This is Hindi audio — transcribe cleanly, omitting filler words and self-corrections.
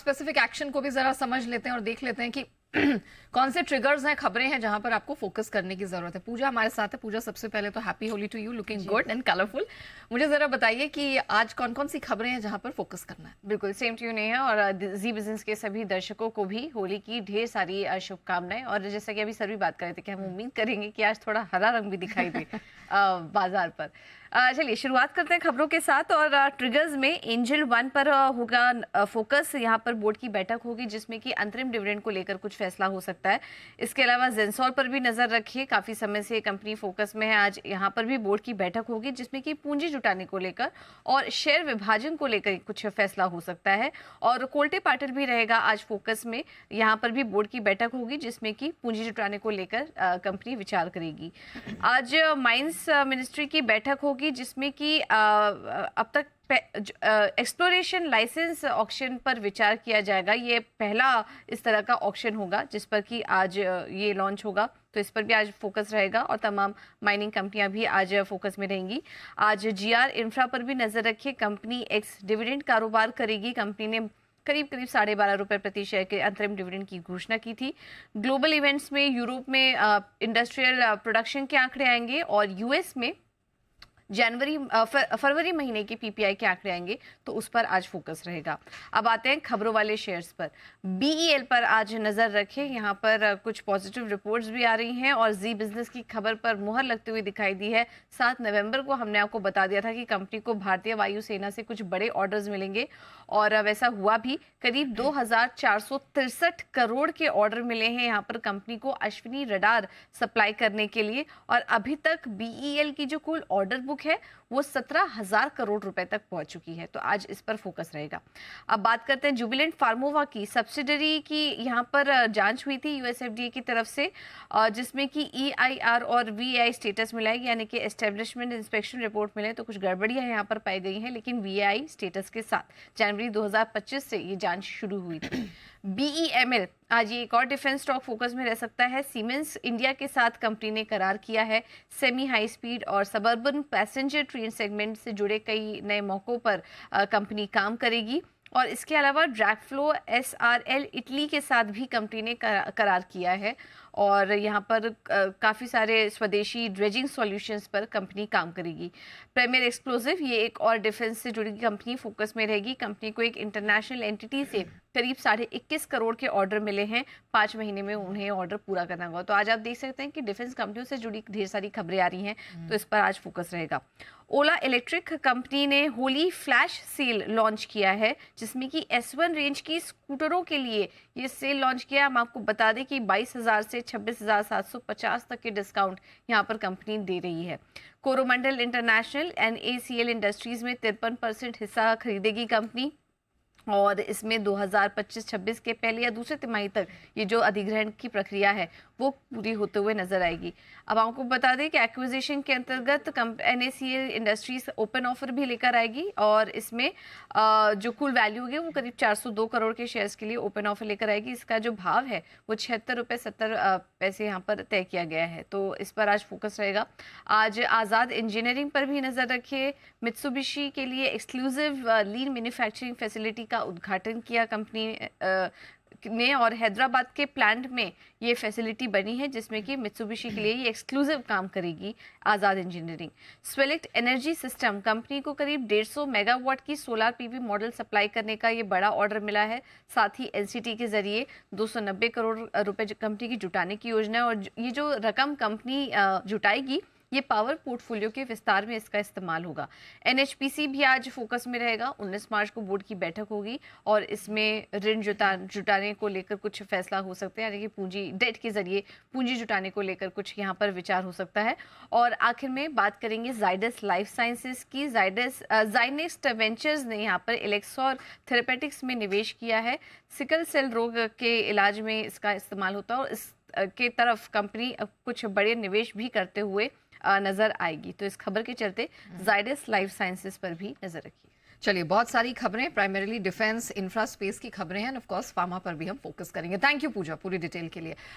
स्पेसिफिक एक्शन को भी जरा समझ लेते हैं और देख लेते हैं कि कौन से ट्रिगर्स हैं, खबरें हैं जहां पर आपको फोकस करने की जरूरत है। पूजा हमारे साथ है। पूजा, सबसे पहले तो happy Holi to you, looking good and colourful. मुझे जरा बताइए कि आज कौन कौन सी खबरें हैं जहां पर फोकस करना है। बिल्कुल सेम टू यू नेहा, और जी बिजनेस के सभी दर्शकों को भी होली की ढेर सारी शुभकामनाएं। और जैसा कि अभी सर भी बात कर रहे थे कि हम उम्मीद करेंगे कि आज थोड़ा हरा रंग भी दिखाई दे बाजार पर। चलिए शुरुआत करते हैं खबरों के साथ। और ट्रिगर्स में एंजल वन पर होगा फोकस। यहाँ पर बोर्ड की बैठक होगी जिसमें कि अंतरिम डिविडेंड को लेकर कुछ फैसला हो सकता है। इसके अलावा जेंसॉल पर भी नजर रखिए, काफी समय से कंपनी फोकस में है। आज यहाँ पर भी बोर्ड की बैठक होगी जिसमें कि पूंजी जुटाने को लेकर और शेयर विभाजन को लेकर कुछ फैसला हो सकता है। और कोल्टे पाटिल भी रहेगा आज फोकस में। यहाँ पर भी बोर्ड की बैठक होगी जिसमें कि पूंजी जुटाने को लेकर कंपनी विचार करेगी। आज माइंस मिनिस्ट्री की बैठक होगी जिसमें कि अब तक एक्सप्लोरेशन लाइसेंस ऑक्शन पर विचार किया जाएगा। ये पहला इस तरह का ऑक्शन होगा जिस पर कि आज ये लॉन्च होगा, तो इस पर भी आज फोकस रहेगा और तमाम माइनिंग कंपनियां भी आज फोकस में रहेंगी। आज जीआर इंफ्रा पर भी नजर रखिए, कंपनी एक्स डिविडेंड कारोबार करेगी। कंपनी ने करीब करीब 12.5 रुपए प्रति शेयर के अंतरिम डिविडेंड की घोषणा की थी। ग्लोबल इवेंट्स में यूरोप में इंडस्ट्रियल प्रोडक्शन के आंकड़े आएंगे और यूएस में फरवरी महीने के पीपीआई के आंकड़े आएंगे, तो उस पर आज फोकस रहेगा। अब आते हैं खबरों वाले शेयर्स पर। बीईएल पर आज नजर रखें, यहाँ पर कुछ पॉजिटिव रिपोर्ट्स भी आ रही हैं और जी बिजनेस की खबर पर मुहर लगती हुई दिखाई दी है। 7 नवंबर को हमने आपको बता दिया था कि कंपनी को भारतीय वायुसेना से कुछ बड़े ऑर्डर्स मिलेंगे और वैसा हुआ भी। करीब 2463 करोड़ के ऑर्डर मिले हैं यहाँ पर कंपनी को अश्विनी रडार सप्लाई करने के लिए। और अभी तक बीईएल की जो कुल ऑर्डर बुक है वो 17,000 करोड़ रुपए तक पहुंच चुकी है, तो आज इस पर फोकस रहेगा। अब बात करते हैं जुबिलेंट फार्मोवा की। सब्सिडरी की यहाँ पर जांच हुई थी यूएसएफडीए की तरफ से, जिसमें कि ईआईआर और वीआई स्टेटस मिला है, यानी कि एस्टेब्लिशमेंट इंस्पेक्शन रिपोर्ट मिले। तो कुछ गड़बड़ियां यहाँ पर पाई गई हैं, लेकिन वीआई स्टेटस के साथ जनवरी 2025 से ये जांच शुरू हुई थी। बीईएमएल आज ये एक और डिफेंस स्टॉक फोकस में रह सकता है। सीमेंस इंडिया के साथ कंपनी ने करार किया है सेमी हाई स्पीड और सबर्बन पैसेंजर ट्रेन सेगमेंट से जुड़े कई नए मौकों पर कंपनी काम करेगी। और इसके अलावा ड्रैगफ्लो एसआरएल इटली के साथ भी कंपनी ने करार किया है और यहाँ पर काफ़ी सारे स्वदेशी ड्रेजिंग सॉल्यूशंस पर कंपनी काम करेगी। प्रीमियर एक्सप्लोजिव ये एक और डिफेंस से जुड़ी कंपनी फोकस में रहेगी। कंपनी को एक इंटरनेशनल एंटिटी से करीब 21.5 करोड़ के ऑर्डर मिले हैं। 5 महीने में उन्हें ऑर्डर पूरा करना होगा। तो आज आप देख सकते हैं कि डिफेंस कंपनियों से जुड़ी ढेर सारी खबरें आ रही हैं, तो इस पर आज फोकस रहेगा। ओला इलेक्ट्रिक कंपनी ने होली फ्लैश सेल लॉन्च किया है जिसमें कि S1 रेंज की स्कूटरों के लिए ये सेल लॉन्च किया। हम आपको बता दें कि 22,000 से 26,750 तक के डिस्काउंट यहाँ पर कंपनी दे रही है। कोरोमंडल इंटरनेशनल NACL इंडस्ट्रीज में 53% हिस्सा खरीदेगी कंपनी और इसमें 2025-26 के पहले या दूसरे तिमाही तक ये जो अधिग्रहण की प्रक्रिया है वो पूरी होते हुए नजर आएगी। अब आपको बता दें कि एक्विजिशन के अंतर्गत NACL इंडस्ट्रीज ओपन ऑफर भी लेकर आएगी और इसमें जो कुल वैल्यू होगी वो करीब 402 करोड़ के शेयर्स के लिए ओपन ऑफर लेकर आएगी। इसका जो भाव है वो 76.70 यहाँ पर तय किया गया है, तो इस पर आज फोकस रहेगा। आज आज़ाद इंजीनियरिंग पर भी नजर रखिए। मित्सुबिशी के लिए एक्सक्लूसिव लीन मैन्युफैक्चरिंग फैसिलिटी का उद्घाटन किया कंपनी ने और हैदराबाद के प्लांट में ये फैसिलिटी बनी है जिसमें कि मित्सुबिशी के लिए ये एक्सक्लूसिव काम करेगी आज़ाद इंजीनियरिंग। स्वेलेक्ट एनर्जी सिस्टम कंपनी को करीब 150 मेगावाट की सोलर पीवी मॉडल सप्लाई करने का ये बड़ा ऑर्डर मिला है। साथ ही एनसीटी के जरिए 290 करोड़ रुपए कंपनी की जुटाने की योजना है और ये जो रकम कंपनी जुटाएगी ये पावर पोर्टफोलियो के विस्तार में इसका इस्तेमाल होगा। एनएचपीसी भी आज फोकस में रहेगा। 19 मार्च को बोर्ड की बैठक होगी और इसमें ऋण जुटाने को लेकर कुछ फैसला हो सकते हैं, यानी कि पूंजी डेट के जरिए पूंजी जुटाने को लेकर कुछ यहाँ पर विचार हो सकता है। और आखिर में बात करेंगे जाइडस लाइफ साइंसेज की। जाइनेक्स्ट वेंचर्स ने यहाँ पर इलेक्सॉर थेरेपेटिक्स में निवेश किया है। सिकल सेल रोग के इलाज में इसका इस्तेमाल होता है और इस के तरफ कंपनी कुछ बड़े निवेश भी करते हुए नजर आएगी। तो इस खबर के चलते जाइडस लाइफ साइंसेज पर भी नजर रखिए। चलिए, बहुत सारी खबरें, प्राइमरीली डिफेंस इंफ्रा स्पेस की खबरें हैं, ऑफ कोर्स फार्मा पर भी हम फोकस करेंगे। थैंक यू पूजा पूरी डिटेल के लिए।